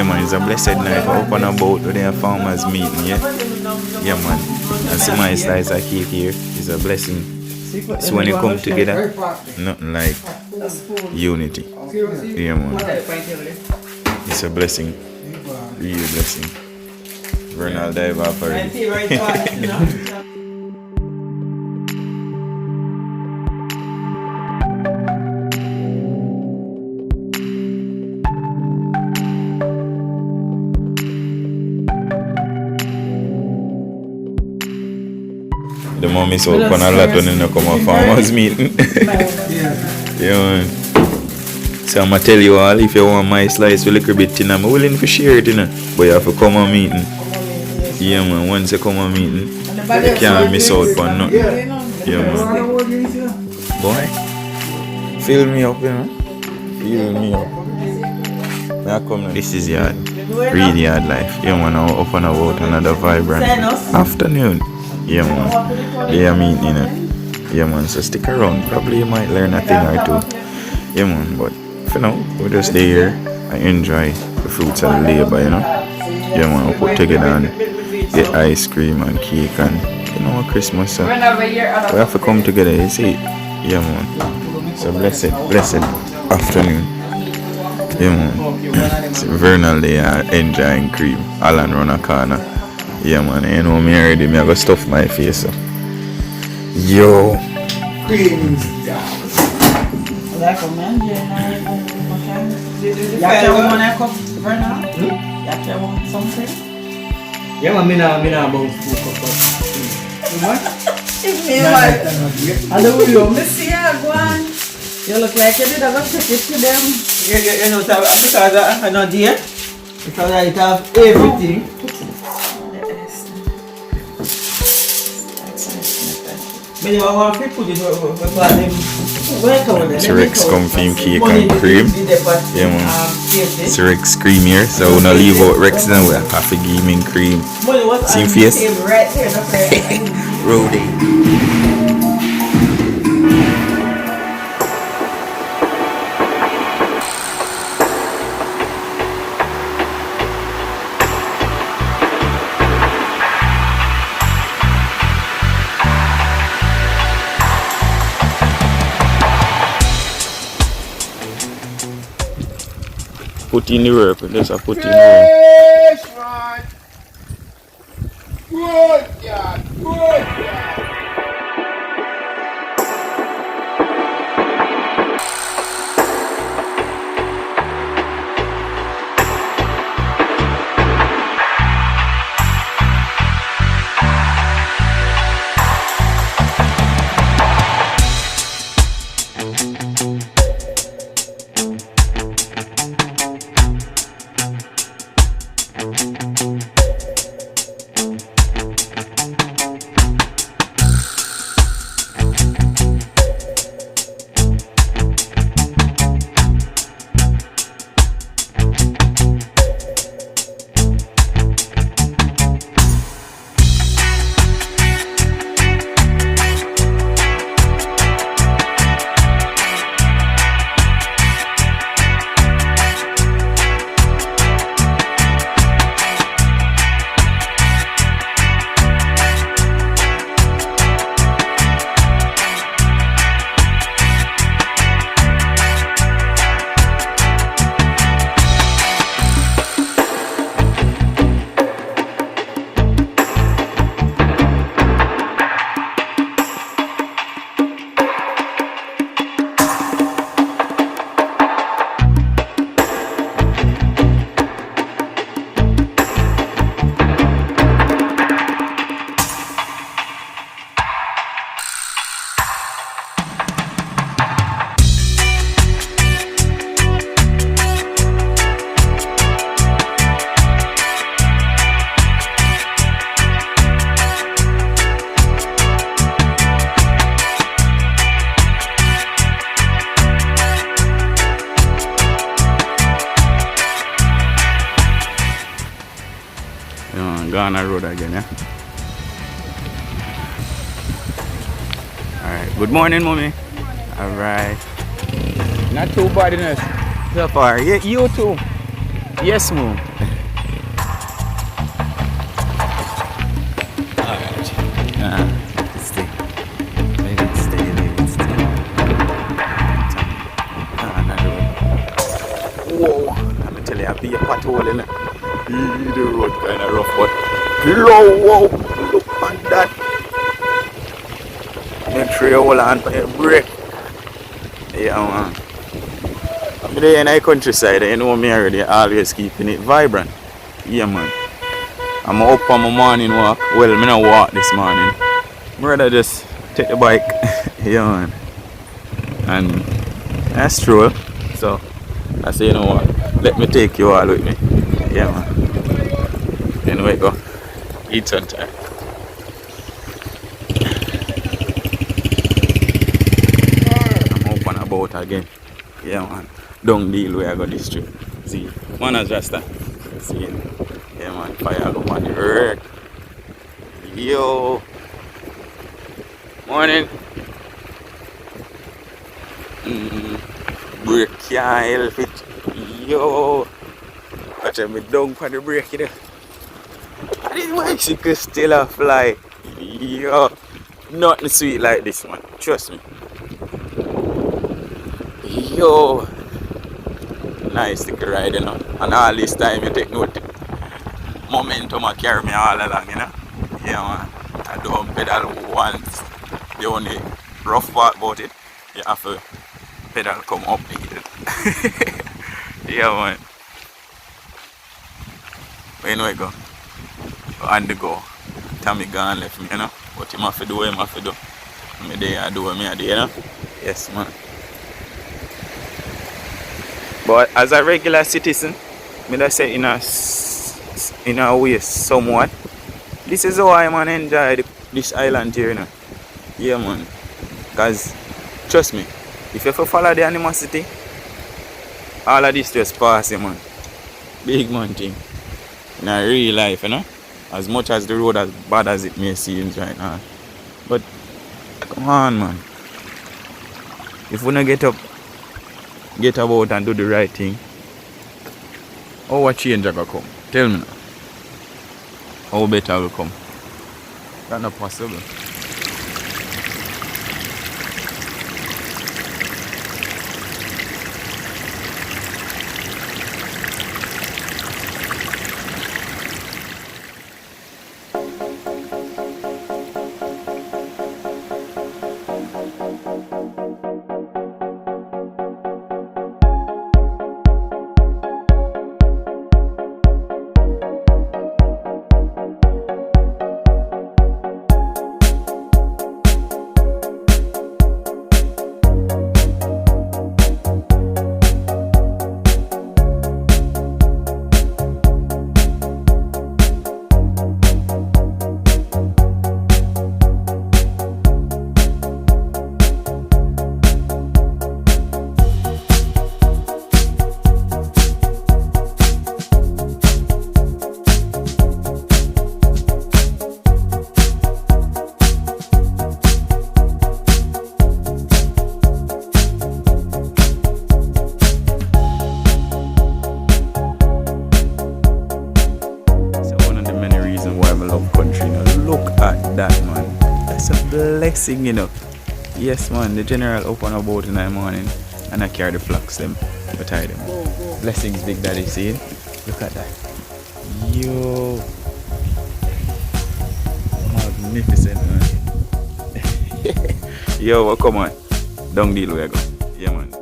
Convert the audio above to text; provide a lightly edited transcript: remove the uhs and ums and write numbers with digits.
man, it's a blessed night. We're up on a boat with a farmers meeting, yeah? Yeah, man. And see my slice of cake here is a blessing. So when you come together, nothing like unity. Yeah, man. It's a blessing. Real blessing. Ronald dive off already. The mom is up on a lot when you come a farmers meeting. Yeah, man. So I'm gonna tell you all, if you want my slice with a little bit thin, I'm willing to share it, you know. But you have to come on meeting. Yeah, man. Once you come on meeting, you can't miss out on nothing. Yeah, man. Boy, fill me up, you know. Fill me up. Now come now. This is yard. Really hard life. Yeah, man. Now up and about another vibrant afternoon. Yeah, man. They are meeting, you know. Yeah, man. So stick around. Probably you might learn a thing or two. Yeah, man. But for now, we'll just stay here and enjoy the fruits of the labor, you know. Yeah, man. We'll put together and get ice cream and cake and, you know, Christmas. So we have to come together, you see. Yeah, man. So blessed afternoon. Yeah, man. It's Vernal day enjoying cream. Alan run a corner. Yeah, man, you know me already, I go stuff my face. So. Yo. Cream. Yeah, man, I bounce food cup. You look like you did a good ticket to them. Yeah, you know, because I'm not there. Because I have everything. It's Rex comfy cake and cream. Yeah, man. It's Rex cream here, so we're gonna leave out Rex and we have to give him cream. See him face? Roadie. Put in the work, let's put in the work. Good God, good God. Ghana Road again, yeah? Alright, good morning, mommy. Alright. Not too bad, enough. So far, yeah, you too. Yes, mom. Alright. Stay. Let it stay. Whoa. Let me tell you, I'll be a pothole in it. The road kind of rough, but low. Whoa. Look at that. Make sure you hold on for your brake. Yeah, man. I'm there in the countryside, you know me already, always keeping it vibrant. Yeah, man. I'm up on my morning walk. Well, I'm not walk this morning. I'd rather just take the bike. Yeah, man. And that's true. So, I say, you know what? Let me take you all with me. Yeah, man. Anyway, go. Eat sometime. I'm up and about again. Yeah, man. Don't deal where I got this trip. See, man has just that. See, yeah, man. Fire up on the earth. Yo. Morning. Brake can't help it. Yo. Watch me down for the brake, you know. This bicycle still a fly. Yo. Nothing sweet like this, man. Trust me. Yo. Nice to ride, you know. And all this time you take note. Momentum I carry me all along, you know. Yeah, man. I don't pedal once. The only rough part about it, you have to pedal come up the hill. Yeah, man. Where I go? On the go. Tommy gone left me, you know. What him have to do, him have to do. Me there, I do what me I do, you know. Yes, man. But as a regular citizen, me just say in a way somewhat, this is how I man enjoy this island here, you know. Yeah, man. Cause trust me, if you follow the animosity, all of this just pass, you man. Big man thing. In a real life, you know. As much as the road as bad as it may seem right now. But come on, man. If we don't get about and do the right thing, how what change will come? Tell me now. How better will come? That's not possible. That man, that's a blessing, you know. Yes, man, the general open a boat in the morning and I carry the flocks them to tie them. Blessings, Big Daddy, see? Look at that. Yo, magnificent, man. Yo, well, come on, don't deal where I go. Yeah, man.